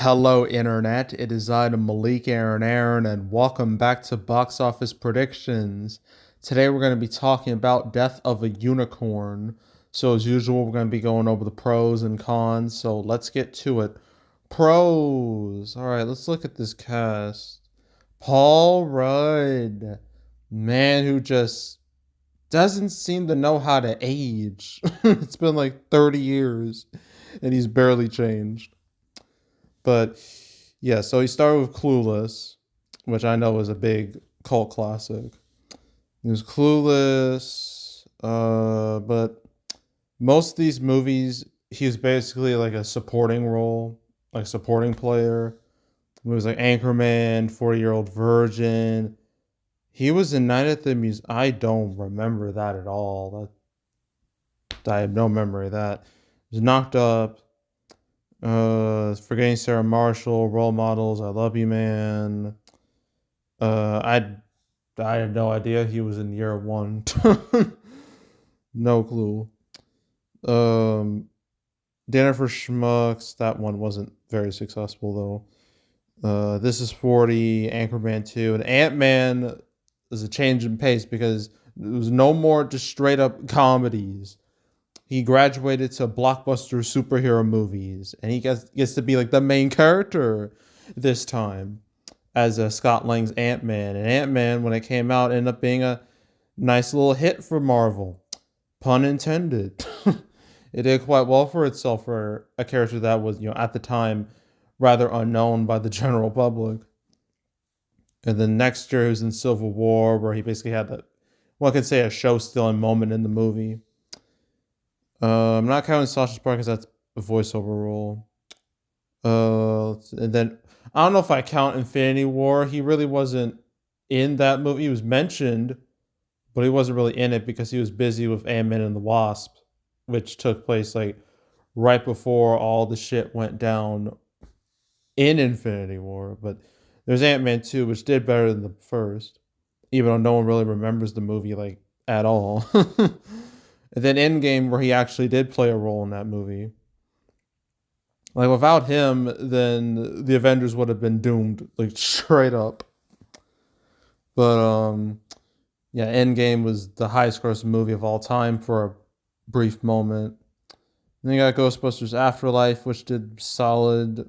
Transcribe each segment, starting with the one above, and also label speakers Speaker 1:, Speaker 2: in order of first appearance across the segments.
Speaker 1: Hello, Internet. It is I, Malik Aaron, and welcome back to Box Office Predictions. Today, we're going to be talking about Death of a Unicorn. So, as usual, we're going to be going over the pros and cons. So, let's get to it. Pros. All right, let's look at this cast. Paul Rudd, man who just doesn't seem to know how to age. It's been like 30 years, and he's barely changed. But yeah, so he started with Clueless, which I know is a big cult classic. He was Clueless, but most of these movies, he was basically like a supporting role, like supporting player. It was like Anchorman, 40-Year-Old Virgin. He was in Night at the Museum. I don't remember that at all. I have no memory of that. He was Knocked Up. Forgetting Sarah Marshall, Role Models, I Love You Man. I had no idea he was in year one. No clue. Um, Dinner for Schmucks. That one wasn't very successful though. This is 40, Anchorman 2, and Ant Man is a change in pace because there was no more just straight up comedies. He graduated to blockbuster superhero movies, and he gets to be like the main character this time as Scott Lang's Ant Man. And Ant Man, when it came out, ended up being a nice little hit for Marvel, pun intended. It did quite well for itself for a character that was, at the time, rather unknown by the general public. And then next year, he was in Civil War, where he basically had one could say, a show-stealing moment in the movie. I'm not counting Sasha Park because that's a voiceover role. And then I don't know if I count Infinity War. He really wasn't in that movie. He was mentioned, but he wasn't really in it because he was busy with Ant-Man and the Wasp, which took place like right before all the shit went down in Infinity War. But there's Ant-Man 2, which did better than the first, even though no one really remembers the movie like at all. And then Endgame, where he actually did play a role in that movie. Like without him, then the Avengers would have been doomed, like straight up. But yeah, Endgame was the highest grossing movie of all time for a brief moment. Then you got Ghostbusters Afterlife, which did solid.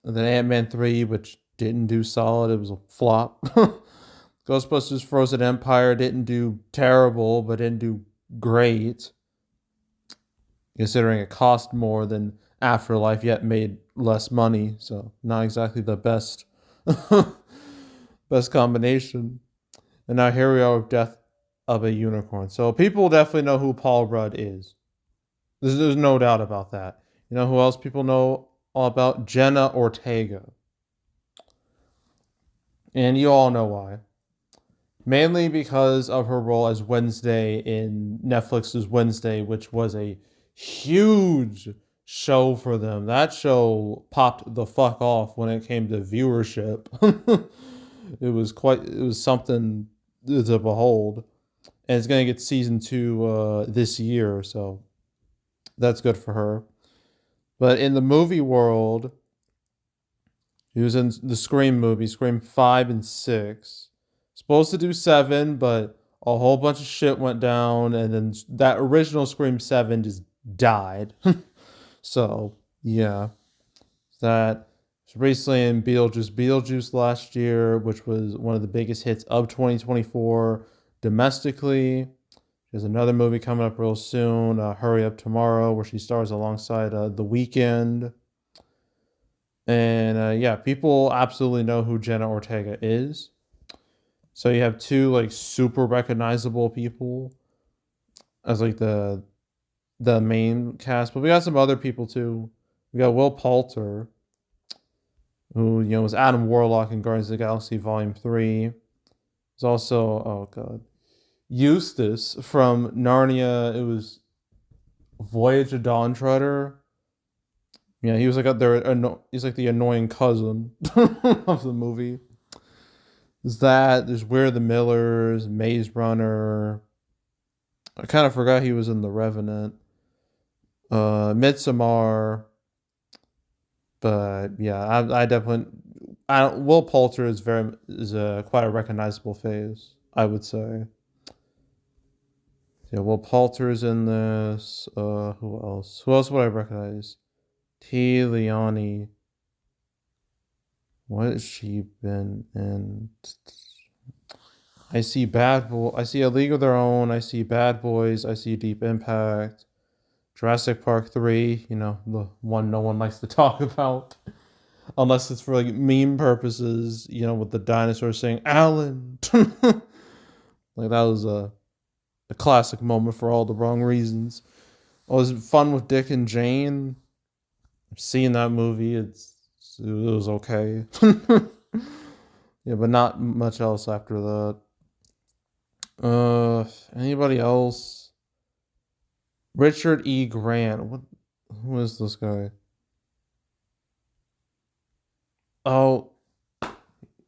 Speaker 1: And then Ant-Man 3, which didn't do solid. It was a flop. Ghostbusters Frozen Empire didn't do terrible, but didn't do great, considering it cost more than Afterlife, yet made less money. So not exactly the best best combination. And now here we are with Death of a Unicorn. So people definitely know who Paul Rudd is. There's no doubt about that. You know who else people know all about? Jenna Ortega. And you all know why. Mainly because of her role as Wednesday in Netflix's Wednesday, which was a huge show for them. That show popped the fuck off when it came to viewership. It was something to behold. And it's going to get season 2 this year, so that's good for her. But in the movie world, he was in the Scream movie, Scream 5 and 6. Supposed to do 7, but a whole bunch of shit went down, and then that original Scream 7 just died. So, yeah. That was recently in Beetlejuice last year, which was one of the biggest hits of 2024 domestically. There's another movie coming up real soon, Hurry Up Tomorrow, where she stars alongside The Weeknd. And yeah, people absolutely know who Jenna Ortega is. So you have two like super recognizable people as like the main cast, but we got some other people too. We got Will Poulter, who was Adam Warlock in Guardians of the Galaxy Volume 3. There's also, oh god, Eustace from Narnia. It was Voyage of Dawn Treader. Yeah, he was like he's like the annoying cousin of the movie. There's We're the Millers, Maze Runner. I kind of forgot he was in The Revenant. Midsommar. But yeah, I definitely, I don't, Will Poulter is a quite a recognizable face, I would say. Yeah, Will Poulter is in this. Who else? Who else would I recognize? T. Leoni. What has she been in? I see Bad Boy. I see A League of Their Own. I see Bad Boys. I see Deep Impact. Jurassic Park 3. You know, the one no one likes to talk about. Unless it's for like meme purposes, you know, with the dinosaur saying Alan. Like that was a classic moment for all the wrong reasons. Oh, was it Fun with Dick and Jane? Seeing that movie, it was okay. Yeah, but not much else after that. Anybody else? Richard E. Grant. What? Who is this guy? Oh,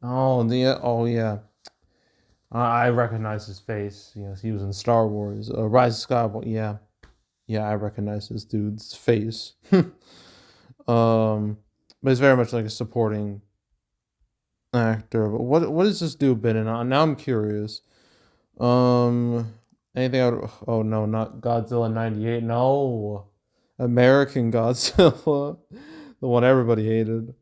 Speaker 1: oh yeah. I recognize his face. Yes, he was in Star Wars. Rise of Skywalker. Yeah, yeah, I recognize this dude's face. But he's very much like a supporting actor. But what has this dude been in? Now I'm curious. Um, anything out? Oh no, not Godzilla '98. No, American Godzilla, the one everybody hated.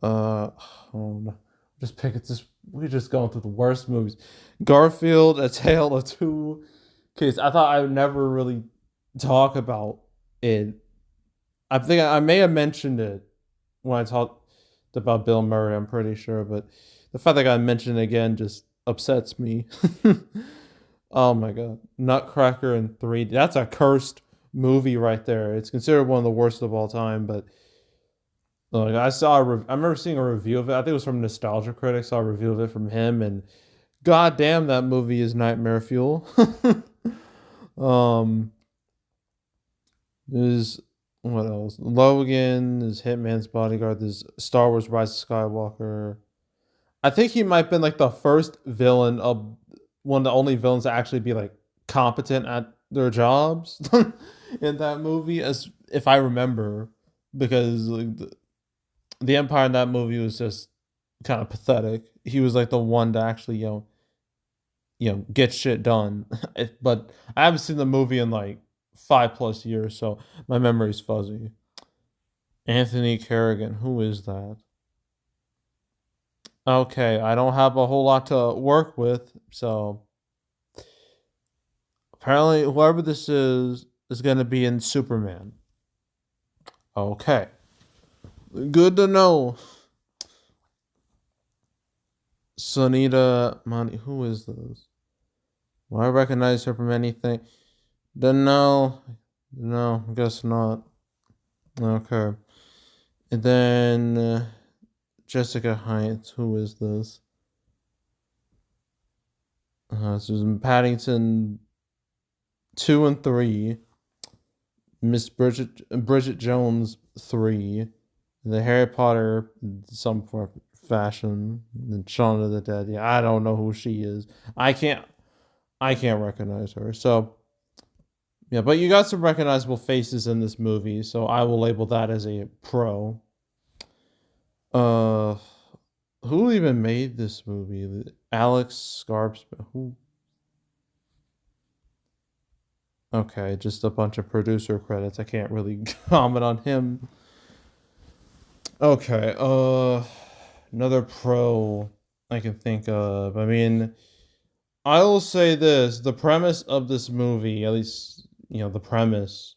Speaker 1: Oh no. Just pick it. Just we're just going through the worst movies. Garfield, A Tale of Two Kids. I thought I would never really talk about it. I think I may have mentioned it when I talked about Bill Murray. I'm pretty sure, but the fact that I mentioned it again just upsets me. Oh my god, Nutcracker in 3D. That's a cursed movie right there. It's considered one of the worst of all time, but like I remember seeing a review of it. I think it was from Nostalgia Critic. Saw a review of it from him, and god damn, that movie is nightmare fuel. um, there's what else? Logan, there's Hitman's Bodyguard, there's Star Wars: Rise of Skywalker. I think he might have been like the first villain of one of the only villains to actually be like competent at their jobs in that movie, as if I remember, because like the Empire in that movie was just kind of pathetic. He was like the one to actually get shit done. But I haven't seen the movie in like 5+ years, so my memory's fuzzy. Anthony Kerrigan, who is that? Okay, I don't have a whole lot to work with, so apparently whoever this is going to be in Superman. Okay, good to know. Sunita Mani, who is this? Do I recognize her from anything? Don't know. No, I guess not. Okay. And then Jessica Hines. Who is this? Susan Paddington 2 and 3. Miss Bridget Jones 3. The Harry Potter some form of fashion. And Shaun of the Dead. Yeah, I don't know who she is. I can't recognize her. So yeah, but you got some recognizable faces in this movie, so I will label that as a pro. Uh, who even made this movie? Alex Scarps. Who? Okay, just a bunch of producer credits. I can't really comment on him. Okay. Another pro I can think of. I mean, I will say this: the premise of this movie, at least the premise,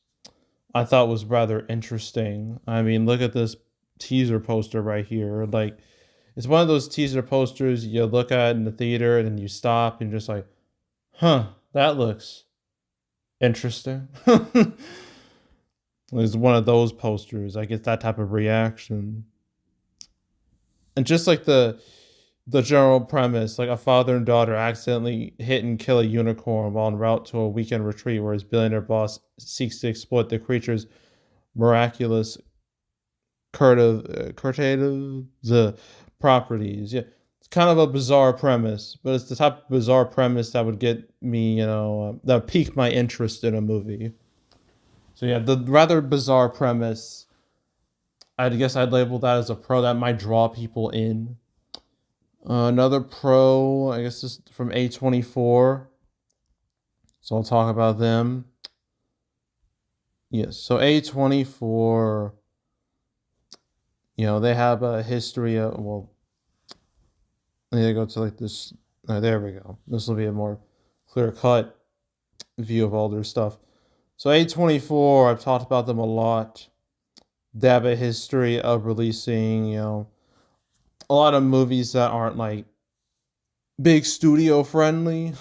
Speaker 1: I thought was rather interesting. I mean, look at this teaser poster right here. Like, it's one of those teaser posters you look at in the theater and then you stop and you're just like, huh, that looks interesting. It's one of those posters. I get that type of reaction. And just like the general premise, like a father and daughter accidentally hit and kill a unicorn while en route to a weekend retreat where his billionaire boss seeks to exploit the creature's miraculous curtative the properties. Yeah, it's kind of a bizarre premise, but it's the type of bizarre premise that would get me, that would pique my interest in a movie. So yeah, the rather bizarre premise I guess I'd label that as a pro that might draw people in. Another pro, I guess, is from A24. So I'll talk about them. Yes, so A24, they have a history of, well, I need to go to like this. There we go. This will be a more clear cut view of all their stuff. So A24, I've talked about them a lot. They have a history of releasing, a lot of movies that aren't like big studio friendly.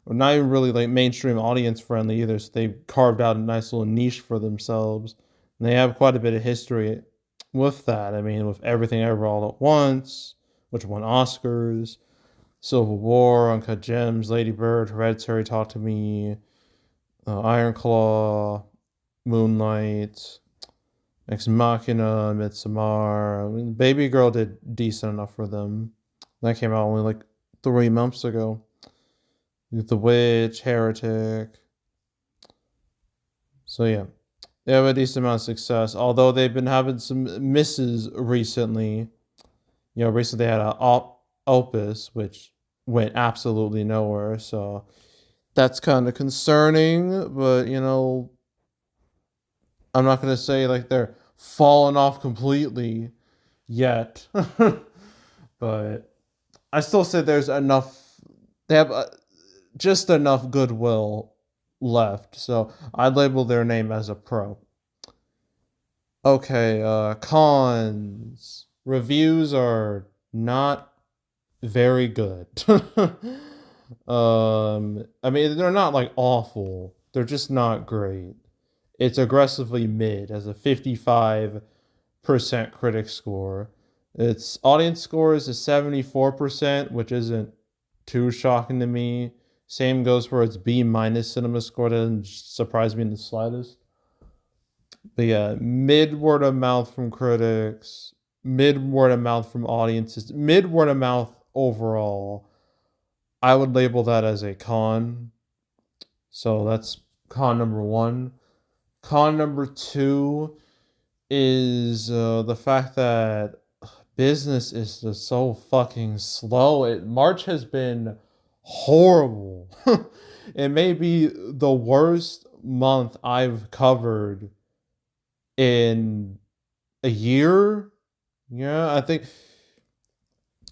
Speaker 1: Or not even really like mainstream audience friendly either. So they carved out a nice little niche for themselves. And they have quite a bit of history with that. I mean, with Everything Ever All at Once, which won Oscars, Civil War, Uncut Gems, Lady Bird, Hereditary, Talk to Me, Iron Claw, Moonlight, Ex Machina, Midsommar. I mean, Baby Girl did decent enough for them. That came out only like 3 months ago. The Witch, Heretic. So yeah, they have a decent amount of success. Although they've been having some misses recently. Recently they had a Opus, which went absolutely nowhere. So that's kind of concerning. But I'm not gonna say like they're falling off completely yet. But I still say there's enough. They have just enough goodwill left. So I'd label their name as a pro. Okay, cons. Reviews are not very good. I mean, they're not like awful. They're just not great. It's aggressively mid as a 55% critic score. Its audience score is a 74%, which isn't too shocking to me. Same goes for its B minus cinema score. Doesn't surprise me in the slightest. But yeah, mid word of mouth from critics, mid word of mouth from audiences, mid word of mouth overall. I would label that as a con. So that's con number one. Con number two is the fact that business is just so fucking slow. March has been horrible. It may be the worst month I've covered in a year. Yeah, I think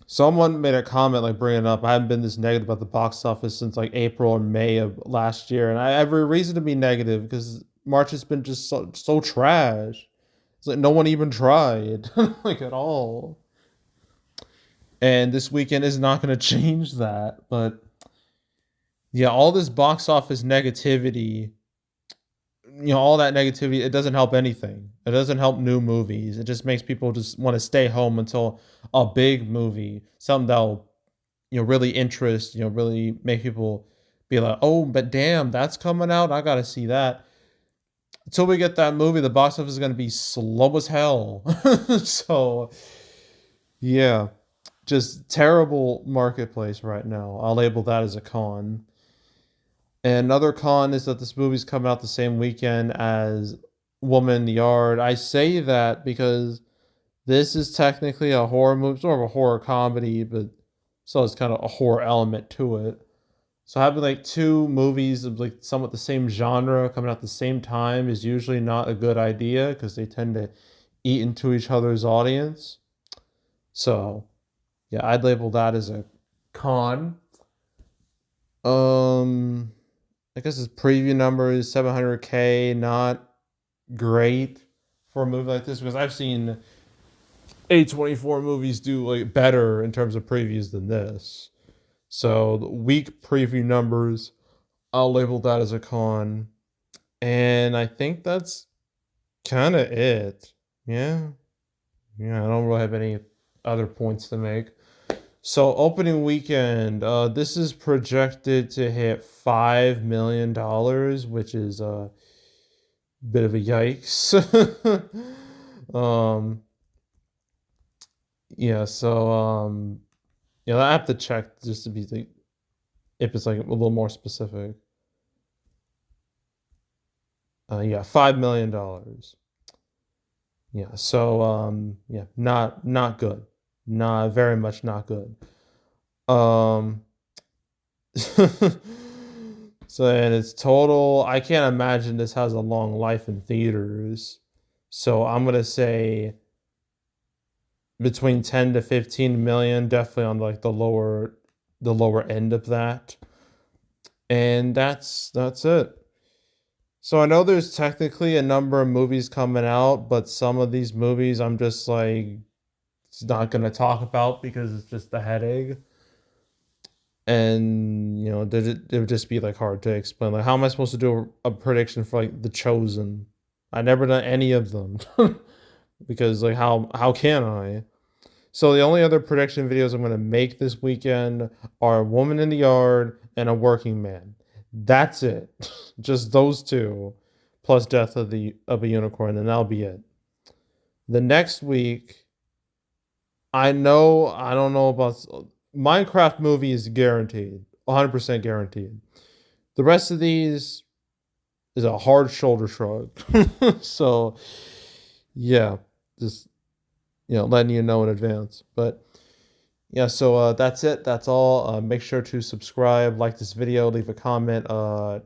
Speaker 1: someone made a comment like bringing it up. I haven't been this negative about the box office since like April or May of last year, and I have every reason to be negative because March has been just so trash. It's like no one even tried like at all. And this weekend is not going to change that. But yeah, all this box office negativity, all that negativity, it doesn't help anything. It doesn't help new movies. It just makes people just want to stay home until a big movie, something that'll, really interest, really make people be like, oh, but damn, that's coming out. I got to see that. Until we get that movie, the box office is going to be slow as hell. So, yeah, just terrible marketplace right now. I'll label that as a con. And another con is that this movie's coming out the same weekend as Woman in the Yard. I say that because this is technically a horror movie, sort of a horror comedy, but so it's kind of a horror element to it. So having like two movies of like somewhat the same genre coming out at the same time is usually not a good idea because they tend to eat into each other's audience. So yeah, I'd label that as a con. Um, I guess his preview number is 700K, not great for a movie like this because I've seen A24 movies do like better in terms of previews than this. So the weak preview numbers, I'll label that as a con. And I think that's kind of it. Yeah. Yeah, I don't really have any other points to make. So opening weekend, this is projected to hit $5 million, which is a bit of a yikes. um, yeah, so I have to check just to be like, if it's like a little more specific. Yeah, $5 million. Yeah, so yeah, not good. Not very much not good. Um so and it's total, I can't imagine this has a long life in theaters. So I'm gonna say between 10 to 15 million, definitely on like the lower end of that. And that's it. So I know there's technically a number of movies coming out, but some of these movies I'm just like it's not gonna talk about because it's just a headache. And it would just be like hard to explain. Like, how am I supposed to do a prediction for like The Chosen? I never done any of them because like how can I? So the only other prediction videos I'm gonna make this weekend are a woman in the yard and a working man. That's it. Just those two, plus death of a unicorn, and that'll be it. The next week, I don't know about Minecraft movie is guaranteed, 100% guaranteed. The rest of these is a hard shoulder shrug. So yeah, just letting you know in advance. But yeah, so that's it. That's all. Make sure to subscribe, like this video, leave a comment,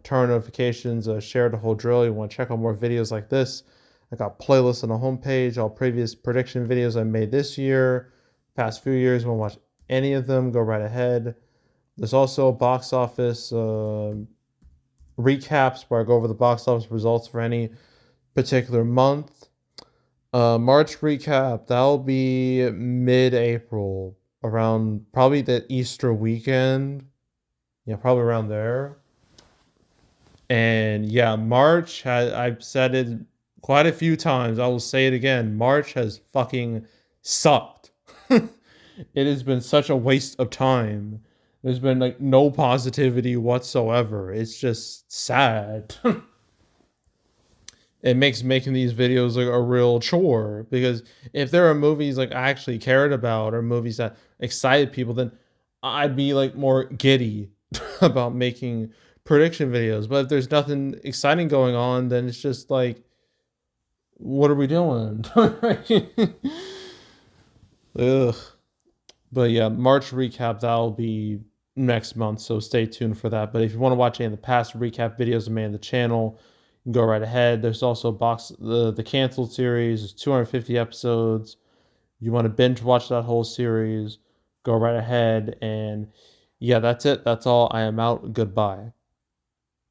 Speaker 1: turn notifications, share the whole drill. You want to check out more videos like this? I got playlists on the homepage, all previous prediction videos I made this year, past few years. You want to watch any of them? Go right ahead. There's also box office recaps where I go over the box office results for any particular month. March recap, that'll be mid-April, around probably the Easter weekend. Yeah, probably around there. And yeah, I've said it quite a few times. I will say it again. March has fucking sucked. It has been such a waste of time. There's been like no positivity whatsoever. It's just sad. It makes making these videos like a real chore because if there are movies like I actually cared about or movies that excited people, then I'd be like more giddy about making prediction videos. But if there's nothing exciting going on, then it's just like, what are we doing? Ugh. But yeah, March recap, that'll be next month, so stay tuned for that. But if you want to watch any of the past recap videos I made on the channel, you can go right ahead. There's also the canceled series. There's 250 episodes. You want to binge watch that whole series, go right ahead. And yeah, that's it. That's all. I am out. Goodbye.